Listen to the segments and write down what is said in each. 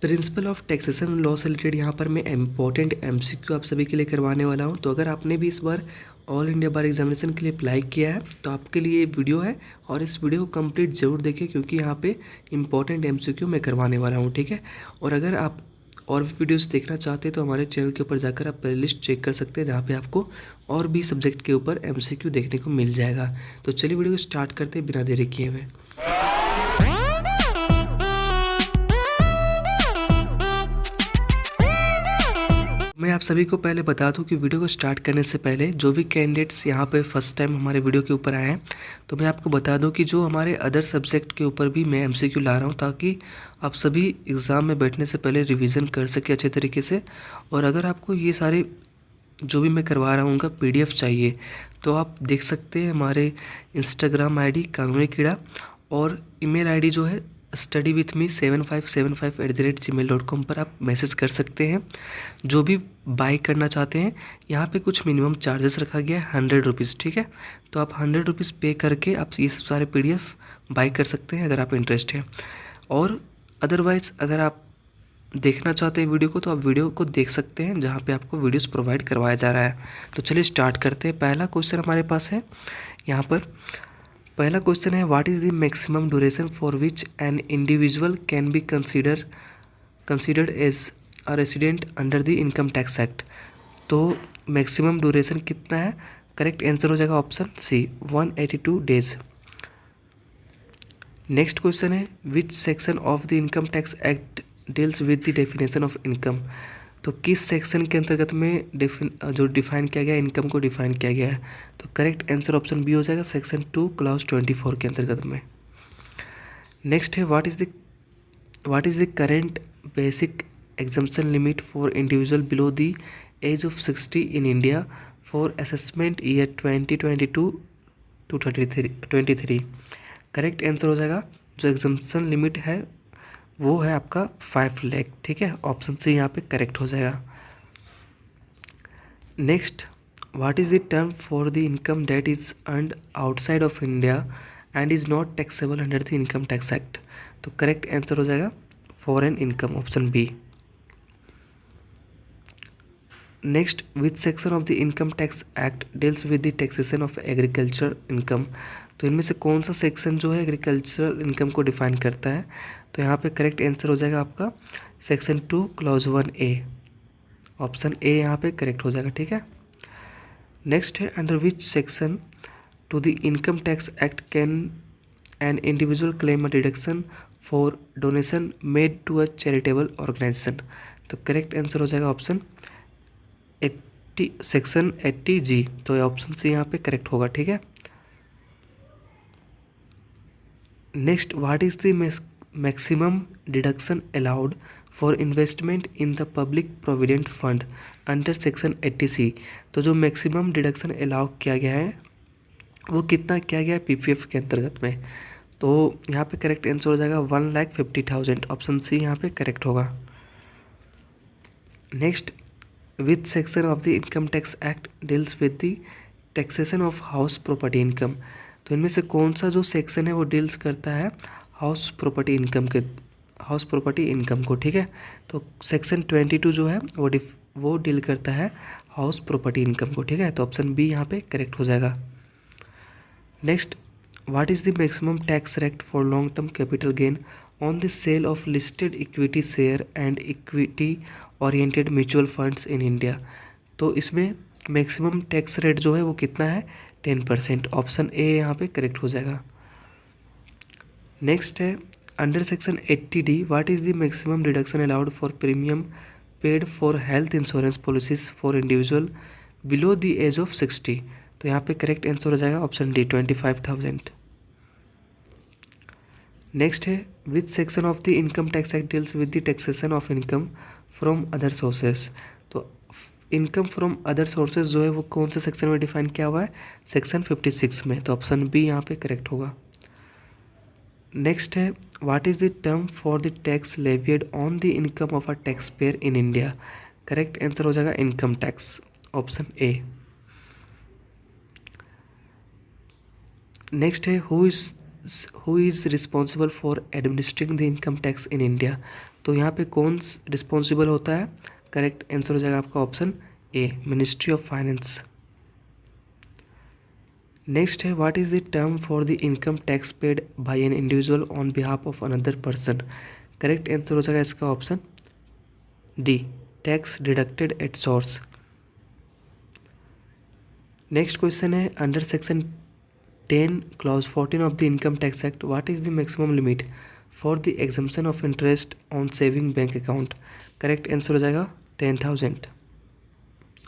Principle of taxation law से related यहाँ पर मैं इम्पोर्टेंट एमसीक्यू आप सभी के लिए करवाने वाला हूँ। तो अगर आपने भी इस बार ऑल इंडिया बार एग्जामिनेशन के लिए अप्लाई किया है तो आपके लिए ये वीडियो है और इस वीडियो को कंप्लीट जरूर देखें, क्योंकि यहाँ पे इम्पोर्टेंट एमसीक्यू मैं करवाने वाला हूँ। ठीक है, और अगर आप और भी वीडियोस देखना चाहते हैं तो हमारे चैनल के ऊपर जाकर आप प्लेलिस्ट चेक कर सकते हैं, जहाँ पे आपको और भी सब्जेक्ट के ऊपर एमसीक्यू देखने को मिल जाएगा। तो चलिए वीडियो को स्टार्ट करते हैं बिना देरी किए हुए। मैं आप सभी को पहले बता दूं कि वीडियो को स्टार्ट करने से पहले जो भी कैंडिडेट्स यहाँ पे फर्स्ट टाइम हमारे वीडियो के ऊपर आए हैं तो मैं आपको बता दूं कि जो हमारे अदर सब्जेक्ट के ऊपर भी मैं एमसीक्यू ला रहा हूँ, ताकि आप सभी एग्ज़ाम में बैठने से पहले रिवीजन कर सके अच्छे तरीके से। और अगर आपको ये सारे जो भी मैं करवा रहा हूँ उनका PDF चाहिए तो आप देख सकते हैं हमारे इंस्टाग्राम ID कानूनी कीड़ा और ईमेल ID जो है studywithme7575@gmail.com पर आप मैसेज कर सकते हैं। जो भी बाई करना चाहते हैं, यहाँ पे कुछ मिनिमम चार्जेस रखा गया है 100 रुपीज़। ठीक है, तो आप 100 रुपीज़ पे करके आप ये सब सारे PDF बाई कर सकते हैं अगर आप इंटरेस्ट है। और अदरवाइज़ अगर आप देखना चाहते हैं वीडियो को तो आप वीडियो को देख सकते हैं, जहाँ पे आपको वीडियोस प्रोवाइड करवाया जा रहा है। तो चलिए स्टार्ट करते हैं। पहला क्वेश्चन हमारे पास है यहाँ पर। पहला क्वेश्चन है, what is the maximum duration for which an individual can be considered as a resident under the income tax act. तो मैक्सिमम ड्यूरेशन कितना है? करेक्ट आंसर हो जाएगा option C 182 days. Next question है, which section of the income tax act deals with the definition of income. तो किस section के अंतर्गत में डिफाइन किया गया इनकम को डिफाइन किया गया है? तो करेक्ट आंसर ऑप्शन बी हो जाएगा सेक्शन 2 क्लॉज 24 के अंतर्गत में। नेक्स्ट है, what is the current basic exemption limit for individual below the age of 60 in India for assessment year 2022 to 23। Correct answer हो जाएगा, जो एग्जम्पशन लिमिट है वो है आपका 5 लाख। ठीक है, ऑप्शन सी यहाँ पे करेक्ट हो जाएगा। Next, what is the term for the income that is earned outside of India and is not taxable under the income tax act. तो करेक्ट आंसर हो जाएगा foreign income, option B. Next, which section of the income tax act deals with the taxation of agriculture income. तो इनमें से कौन सा section जो है एग्रीकल्चरल इनकम को डिफाइन करता है? तो यहाँ पे करेक्ट आंसर हो जाएगा आपका section 2 clause 1A, option A यहाँ पे करेक्ट हो जाएगा। ठीक है, नेक्स्ट है, under which section to the income tax act can an individual claim a deduction for donation made to a charitable organisation. तो करेक्ट आंसर हो जाएगा ऑप्शन 80 सेक्शन 80G। तो ऑप्शन सी यहाँ पे करेक्ट होगा। ठीक है, next, what is the maximum deduction allowed for investment in the public provident fund under section 80C। तो जो मैक्सिमम डिडक्शन अलाउ किया गया है वो कितना किया गया है PPF के अंतर्गत में? तो यहाँ पे करेक्ट आंसर हो जाएगा 1,50,000, ऑप्शन सी यहाँ पे करेक्ट होगा। Next, which section of the income tax act deals with the taxation of house property income. तो इनमें से कौन सा जो सेक्शन है वो डील्स करता है हाउस प्रॉपर्टी इनकम को। ठीक है, तो सेक्शन 22 जो है वो डील करता है हाउस प्रॉपर्टी इनकम को। ठीक है, तो ऑप्शन बी यहाँ पे करेक्ट हो जाएगा। Next, what is the maximum tax rate for long term capital gain on the sale of listed equity share and equity oriented mutual funds in India. तो इसमें मैक्सिमम टैक्स रेट जो है वो कितना है? 10%, ऑप्शन ए यहाँ पे correct हो जाएगा। नेक्स्ट है, under section 80D what is the maximum deduction allowed for premium paid for health insurance policies for individual below the age of 60। तो यहाँ पे करेक्ट आंसर हो जाएगा ऑप्शन डी 25,000। नेक्स्ट है, which section of the income tax act deals with the taxation of income from other sources. तो income from other sources जो है वो कौन से सेक्शन में डिफाइन किया हुआ है? सेक्शन 56 में। तो ऑप्शन बी यहाँ पे करेक्ट होगा। नेक्स्ट है, what is the term for the tax levied on the income of a tax payer in India. Correct answer हो जाएगा income tax, option A. Next है, who is responsible for administering the income tax in India. तो यहाँ पे कौन responsible होता है? Correct answer हो जाएगा आपका option A, ministry of finance. Next है what is the term for the income tax paid by an individual on behalf of another person? Correct answer हो जाएगा इसका option D, tax deducted at source. Next question है under section 10 clause 14 of the income tax act what is the maximum limit for the exemption of interest on saving bank account? Correct answer हो जाएगा 10,000,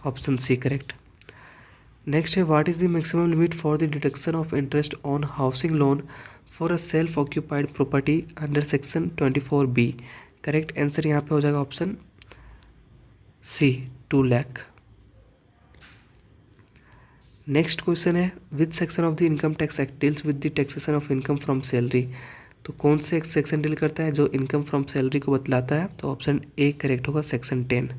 option C correct. Next है what is the maximum limit for the deduction of interest on housing loan for a self occupied property under section 24B? Correct answer यहाँ पे हो जाएगा option C, 2 lakh. Next question है which section of the income tax act deals with the taxation of income from salary? तो कौन से section deal करता है जो इनकम फ्रॉम सैलरी को बतलाता है? तो ऑप्शन ए करेक्ट होगा, सेक्शन 10।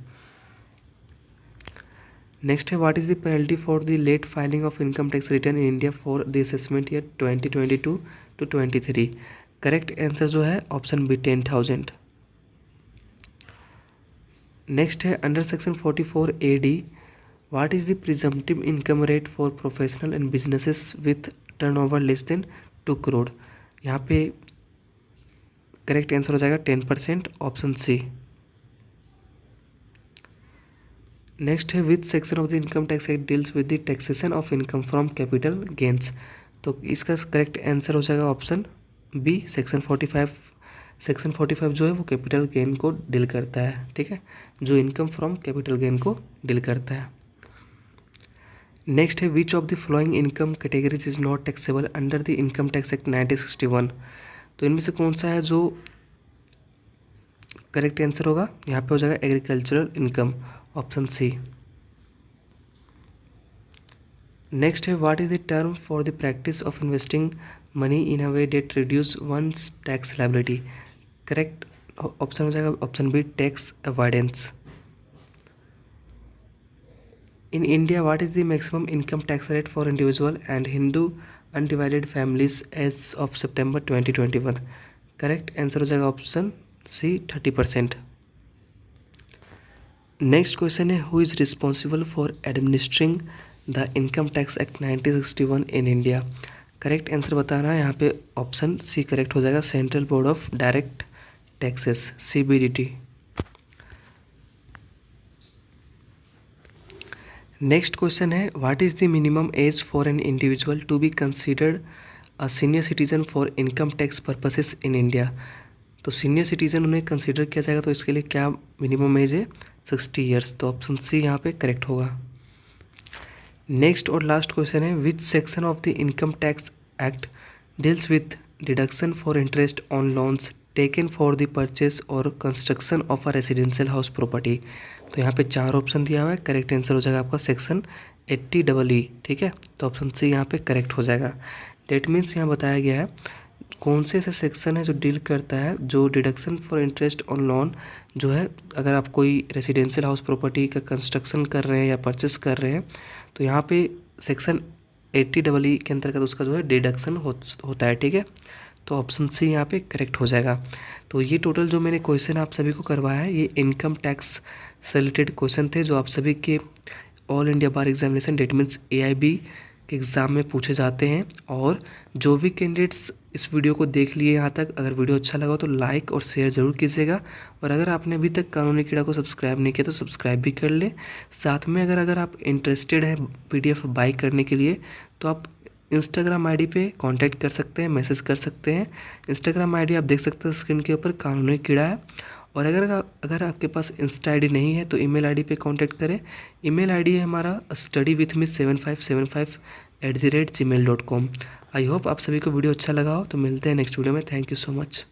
नेक्स्ट है what is the penalty for the late filing of income tax return in India for the assessment year 2022 to 23? Correct answer जो है ऑप्शन बी, 10,000। नेक्स्ट है under section 44AD what is the presumptive income rate for professional and businesses with turnover less than 2 crore? यहाँ पे correct answer हो जाएगा 10%, option C. Next है which section of the income tax act deals with the taxation of income from capital gains? तो इसका correct answer हो जाएगा option B, section 45। Section 45 जो है वो कैपिटल गेन को डील करता है, ठीक है, जो इनकम फ्रॉम कैपिटल गेन को डील करता है। नेक्स्ट है which of the following income categories is not taxable under the income tax act 1961? तो इनमें से कौन सा है जो करेक्ट आंसर होगा? यहाँ पे हो जाएगा agricultural income, option C. Next है what is the term for the practice of investing money in a way that reduce one's tax liability? Correct option हो जाएगा option B, tax avoidance. In India, what is the maximum income tax rate for individual and Hindu undivided families as of September 2021? Correct answer हो जाएगा option C, 30%। Next question है who is responsible for administering the income tax act 1961 in India? Correct answer बताना है, यहाँ पे option C correct हो जाएगा, central board of direct taxes, CBDT। Next question है what is the minimum age for an individual to be considered a senior citizen for income tax purposes in India? तो senior citizen उन्हें consider किया जाएगा तो इसके लिए क्या minimum age है? 60 ईयर्स, तो ऑप्शन सी यहाँ पे करेक्ट होगा। नेक्स्ट और लास्ट क्वेश्चन है which section of the income tax act deals with deduction for interest on loans taken for the purchase और construction of a residential house property? तो यहाँ पे 4 ऑप्शन दिया हुआ है, करेक्ट आंसर हो जाएगा आपका सेक्शन 80EE, ठीक है, तो ऑप्शन सी यहाँ पे करेक्ट हो जाएगा। डेट मीन्स यहाँ बताया गया है कौन से ऐसे सेक्शन है जो डील करता है जो deduction for interest on loan जो है, अगर आप कोई रेसिडेंशियल हाउस प्रॉपर्टी का कंस्ट्रक्शन कर रहे हैं या परचेस कर रहे हैं तो यहाँ पे सेक्शन 80EE के अंतर्गत उसका जो है डिडक्शन होता है, ठीक है, तो ऑप्शन सी यहाँ पे करेक्ट हो जाएगा। तो ये टोटल जो मैंने क्वेश्चन आप सभी को करवाया है ये इनकम टैक्स से रिलेटेड क्वेश्चन थे जो आप सभी के all India bar examination that means AIB के एग्ज़ाम में पूछे जाते हैं। और जो भी कैंडिडेट्स इस वीडियो को देख लिए यहाँ तक, अगर वीडियो अच्छा लगा तो लाइक और शेयर ज़रूर कीजिएगा। और अगर आपने अभी तक कानूनी कीड़ा को सब्सक्राइब नहीं किया तो सब्सक्राइब भी कर ले। साथ में अगर आप इंटरेस्टेड हैं PDF बाई करने के लिए तो आप इंस्टाग्राम ID पे कांटेक्ट कर सकते हैं, मैसेज कर सकते हैं। इंस्टाग्राम ID आप देख सकते हैं स्क्रीन के ऊपर, कानूनी कीड़ा है। और अगर आपके पास इंस्टा ID नहीं है तो ईमेल ID पे कांटेक्ट करें। ईमेल ID है हमारा studywithme7575@gmail.com। आई होप आप सभी को वीडियो अच्छा लगा हो, तो मिलते हैं नेक्स्ट वीडियो में। Thank you so much.